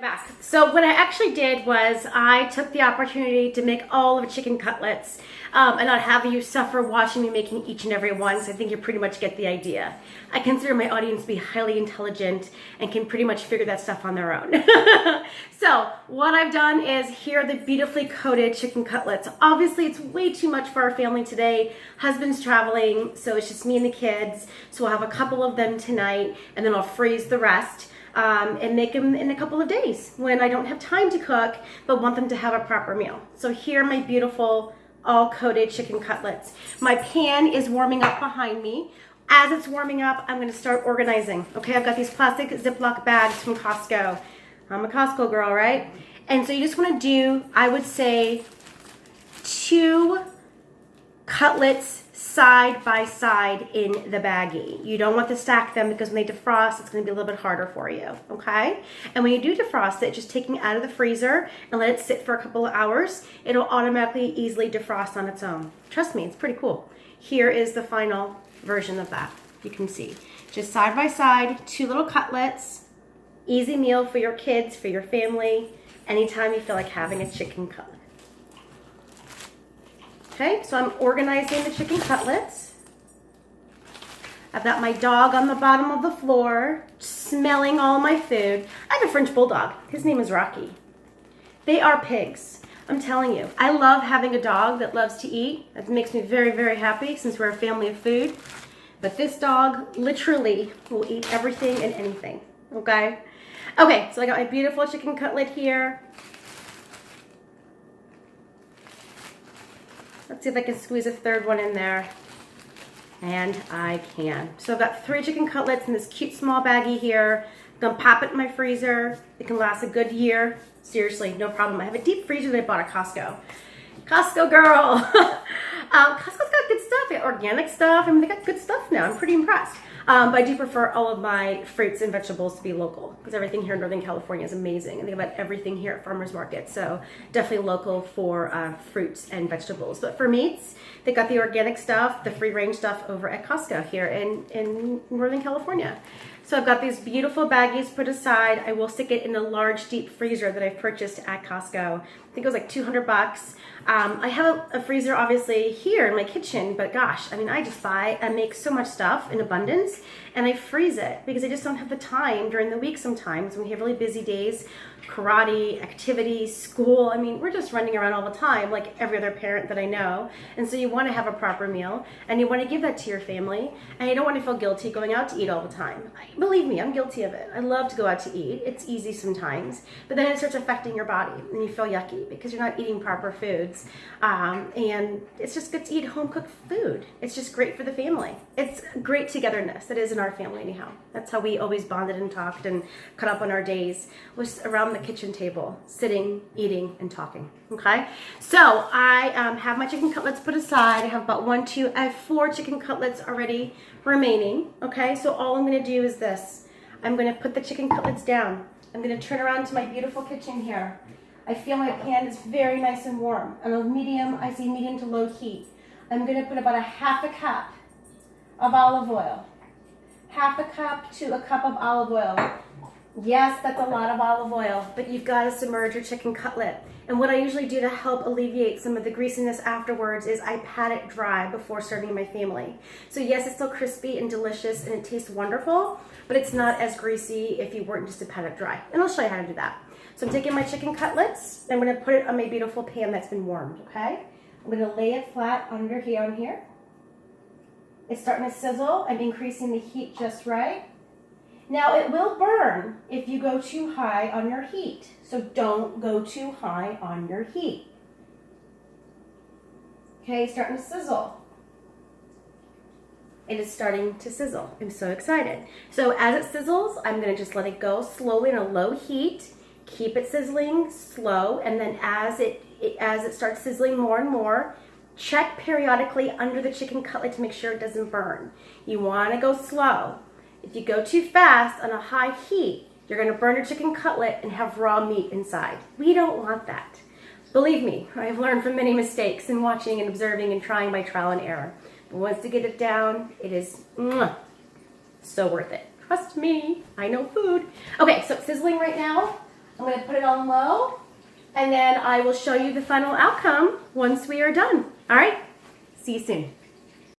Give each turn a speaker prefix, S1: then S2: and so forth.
S1: Back. So what I actually did was I took the opportunity to make all of chicken cutlets and not have you suffer watching me making each and every one, so I think you pretty much get the idea. I consider my audience to be highly intelligent and can pretty much figure that stuff on their own. So what I've done is here are the beautifully coated chicken cutlets. Obviously it's way too much for our family today. Husband's traveling, so it's just me and the kids. So I'll have a couple of them tonight and then I'll freeze the rest. And make them in a couple of days when I don't have time to cook but want them to have a proper meal. So here are my beautiful all coated chicken cutlets. My pan is warming up behind me. As it's warming up, I'm going to start organizing. Okay, I've got these plastic Ziploc bags from Costco. I'm a Costco girl, right? And so you just want to do, I would say, 2 cutlets side by side in the baggie. You don't want to stack them because when they defrost, it's going to be a little bit harder for you, okay? And when you do defrost it, just taking it out of the freezer and let it sit for a couple of hours, it'll automatically easily defrost on its own. Trust me, it's pretty cool. Here is the final version of that. You can see. Just side by side, 2 little cutlets. Easy meal for your kids, for your family, anytime you feel like having a chicken cutlet. Okay, so I'm organizing the chicken cutlets. I've got my dog on the bottom of the floor, smelling all my food. I have a French bulldog. His name is Rocky. They are pigs. I'm telling you, I love having a dog that loves to eat. That makes me very, very happy since we're a family of food. But this dog literally will eat everything and anything, okay? Okay, so I got my beautiful chicken cutlet here. Let's see if I can squeeze a third one in there. And I can. So I've got 3 chicken cutlets in this cute small baggie here. I'm gonna pop it in my freezer. It can last a good year. Seriously, no problem. I have a deep freezer that I bought at Costco. Costco girl. Costco's got good stuff, organic stuff. I mean, they got good stuff now. I'm pretty impressed. But I do prefer all of my fruits and vegetables to be local because everything here in Northern California is amazing. And they have everything here at farmers market. So definitely local for fruits and vegetables. But for meats, they got the organic stuff, the free range stuff over at Costco here in Northern California. So I've got these beautiful baggies put aside. I will stick it in a large deep freezer that I've purchased at Costco. I think it was like 200 bucks. I have a freezer obviously here in my kitchen, but gosh, I mean, I just buy and make so much stuff in abundance and I freeze it because I just don't have the time during the week sometimes when we have really busy days, karate, activities, school. I mean, we're just running around all the time like every other parent that I know. And so you want to have a proper meal and you want to give that to your family and you don't want to feel guilty going out to eat all the time. Believe me, I'm guilty of it. I love to go out to eat. It's easy sometimes, but then it starts affecting your body and you feel yucky because you're not eating proper foods. And it's just good to eat home cooked food. It's just great for the family. It's great togetherness. That is in our family anyhow. That's how we always bonded and talked and cut up on our days, was around the kitchen table, sitting, eating, and talking. Okay, so I have my chicken cutlets put aside. I have about I have 4 chicken cutlets already remaining. Okay, so all I'm going to do is this. I'm going to put the chicken cutlets down. I'm going to turn around to my beautiful kitchen here. I feel my pan is very nice and warm. On a medium, I say medium to low heat. I'm going to put about a half a cup of olive oil. Half a cup to a cup of olive oil. Yes, that's a lot of olive oil, but you've got to submerge your chicken cutlet. And what I usually do to help alleviate some of the greasiness afterwards is I pat it dry before serving my family. So yes, it's still crispy and delicious and it tastes wonderful, but it's not as greasy if you weren't just to pat it dry. And I'll show you how to do that. So I'm taking my chicken cutlets, I'm going to put it on my beautiful pan that's been warmed, okay? I'm going to lay it flat under here on here. It's starting to sizzle. I'm increasing the heat just right. Now it will burn if you go too high on your heat. So don't go too high on your heat. Okay, it's starting to sizzle. It is starting to sizzle. I'm so excited. So as it sizzles, I'm going to just let it go slowly in a low heat. Keep it sizzling slow, and then as it starts sizzling more and more, check periodically under the chicken cutlet to make sure it doesn't burn. You want to go slow. If you go too fast on a high heat, you're going to burn your chicken cutlet and have raw meat inside. We don't want that. Believe me, I've learned from many mistakes in watching and observing and trying by trial and error. But once you get it down, it is so worth it. Trust me, I know food. Okay, so it's sizzling right now. I'm going on low, and then I will show you the final outcome once we are done. All right, see you soon.